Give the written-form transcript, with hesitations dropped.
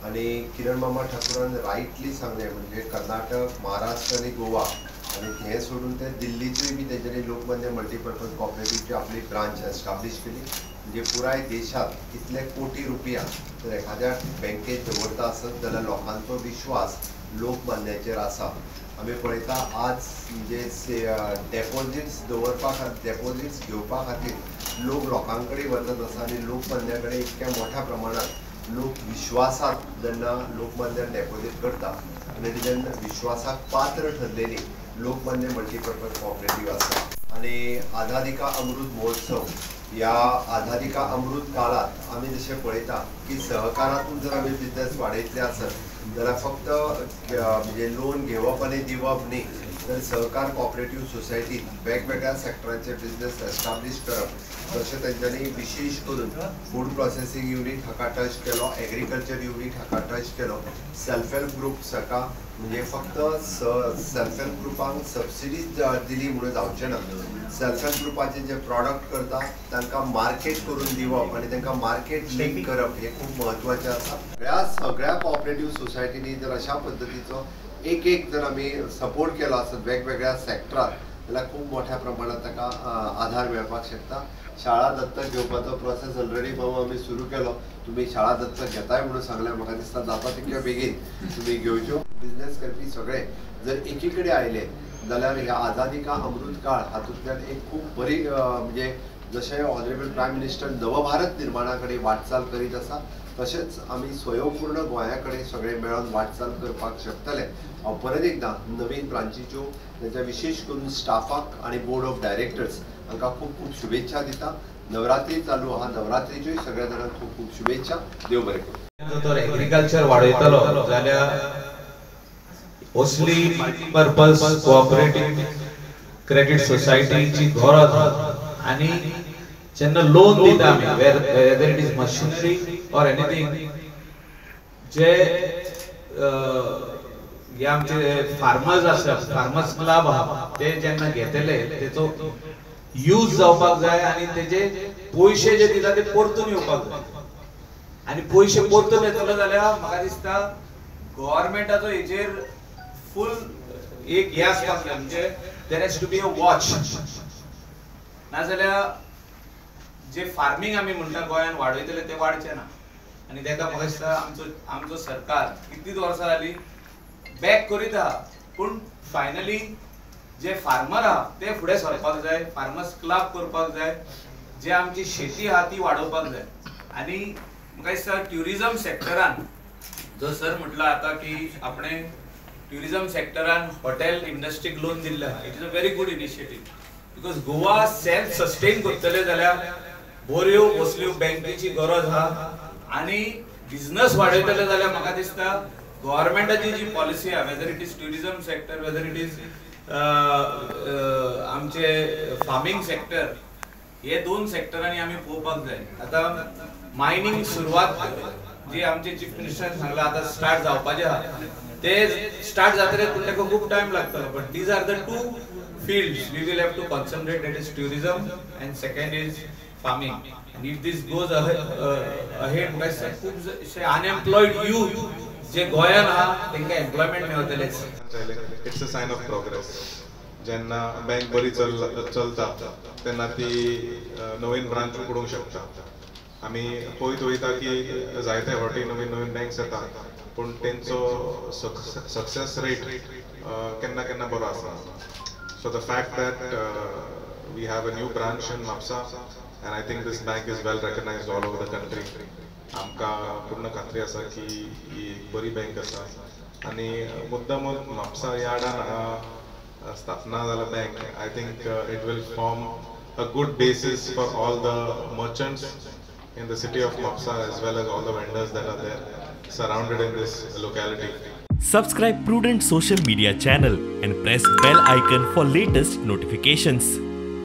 आणि किरण मामा ठाकूरान रायटली सांगलें म्हणजे कर्नाटक, महाराष्ट्र आणि गोवा आणि हे सोडून ते दिल्लीचेय बी तेंच्यांनी लोकमान्य मल्टीपर्पज कॉपरेटिव्हची आपली ब्रांच एस्टाब्लिश केली. म्हणजे पुराय देशात इतले कोटी रुपया जर एखाद्या बँकेत दवरता आसत जाल्यार लोकांचो विश्वास लोकमान्याचेर आसा. आमी पळयता आज म्हणजे डेपॉजिट्स डेपॉजिट्स घेवपा खातीर लोकां कडेन वचत आसा आनी लोकमान्या कडेन इतक्या मोठ्या प्रमाणात लोक विश्वासात जेन्ना लोकमान्यान डेपॉजीट करता आनी तेजेन विश्वासाक पात्र ठरलेली लोकमान्य मल्टीपर्पज कॉपरेटिव्ह आसा. आनी आझादी का अमृत महोत्सव या आझादी का अमृत काळात आमी जशें पळयता की सहकारातून जर आमी बिझनेस वाडयतले आसत जाल्यार फक्त म्हणजे लोन घेवप आनी दिवप न्ही तर सहकार कॉपरेटिव्ह सोसायटीत वेगवेगळ्या सेक्टरांचे बिझनेस एस्टाब्लिश करप जशें तेंच्यांनी विशेष करून फूड प्रोसेसिंग युनिट हाका टच केलो, एग्रीकल्चर युनिट हाका टच केलो, सेल्फ हेल्प ग्रुप्स हाका म्हणजे फक्त सेल्फ हेल्प ग्रुपांक सबसिडीज दिली म्हणून जावचें ना. सेल्फ हेल्प ग्रुपाचे जे प्रॉडक्ट करता तांकां मार्केट करून दिवप आनी तांकां मार्केट लिंक करप हे खूब म्हत्वाचें आसा. सगळ्या कॉपरेटिव्ह सोसायटीनी जर अशा पद्दतीचो एक जर आमी सपोर्ट केलो आसत वेगवेगळ्या सेक्टरात जाल्यार खूब मोठ्या प्रमाणात ताका आधार मेळपाक शकता. शाळा दत्तक घेवपाचो प्रोसेस ऑलरेडी भाऊ आमी सुरू केलो. तुमी शाळा दत्तक घेताय म्हणून सांगल्यार म्हाका दिसता जाता तितक्या बेगीन तुमी घेवच्यो. बिझनेस करपी सगळे जर एकी कडेन आयले जाल्यार ह्या आझादी का अमृत काळ हातूंतल्यान एक खूब बरी म्हणजे जशें ऑनरेबल प्रायम मिनिस्टर नवभारत निर्माणा कडेन वाटचाल करीत आसा तशेंच आमी स्वयंपूर्ण गोंया कडेन सगळे मेळून वाटचाल करपाक शकतले. हांव परत एकदां नवीन ब्रांचीच्यो तेंच्या विशेष करून स्टाफाक आनी बोर्ड ऑफ डायरेक्टर्स हांकां खूब खूब शुभेच्छा दिता. नवरात्री चालू आहा, नवरात्रीच्योय सगळ्या जाणांक खूब खूब शुभेच्छा. देव बरें करूं. जर एग्रीकल्चर वाडयतलो जाल्यार ओसली मल्टीपर्पज कोऑपरेटिव्ह क्रेडिट सोसायटीची गरज आनी जेन्ना लोन दिता आमी वेदर इट इज मशिनरी और एनीथिंग जे हे आमचे फार्मर्स आसात फार्मर्स क्लब आहा ते जेन्ना घेतले तेचो यूज जावपाक जाय आनी तेजे पयशे जे दिता ते परतून येवपाक जाय आनी पयशे परतून येतलो जाल्यार म्हाका दिसता गव्हर्नमेंटाचो हेचेर फुल एक हे आसपाक जाय म्हणजे there has to be a watch नाजाल्यार जे फार्मिंग आमी म्हणटा गोंयान वाडयतले ते वाडचे ना आनी तेका म्हाका दिसता आमचो सरकार कितलींच वर्सां जाली बॅक करीत आहा पूण फायनली जे फार्मर आहा ते फुडें सरपाक जाय. फार्मर्स क्लब करपाक जाय. जे आमची शेती आहा ती वाडोवपाक जाय. आनी म्हाका दिसता ट्युरिझम सेक्टरान जो सर म्हटला आता की आपणे ट्युरिझम सेक्टरान हॉटेल इंडस्ट्रीक लोन दिल्ले आहा. It is a very good initiative because Goa self sustain करतले जाल्यार बऱ्यो असल्यो बँकेची गरज आहा आनी बिझनेस वाडयतले जाल्यार म्हाका दिसता गव्हर्नमेंटाची जी पॉलिसी आहा whether it is tourism sector whether it is आमचे फार्मिंग सेक्टर हे दोन सेक्टरांनी आमी पळोवपाक जाय. आता मायनिंग सुरवात जी आमचे चीफ मिनिस्टरान सांगला आता स्टार्ट जावपाचे आहा ते स्टार्ट जातले पूण तेका खूब टाइम लागतलो but these are the two fields we will have to concentrate, that is tourism and second is farming. And if this goes ahead by unemployed youth जे गोयान आहा तेंका एम्प्लॉयमेंट मेळतले. It's a sign of progress. जेन्ना bank बरी चलता तेन्ना ती नवीन branch उगडूंक शकता. आमी पळयत वयता की जायते फावटी नवीन नवीन बँक्स येता पूण तेंचो सक्सेस रेट केन्ना केन्ना बरो आसना. So the fact that we have a new branch in Mapsa and I think this bank is well recognized all over the country. आमका पूर्ण खात्री आसा की ही बरी बँक आसा आनी मुद्दामून म्हापसा यार्डान स्थापना जाला bank. I think it will form a good basis for all the merchants in the city of Mapsa as well as all the vendors that are there surrounded in this locality. Subscribe Prudent social media channel and press bell icon for latest notifications.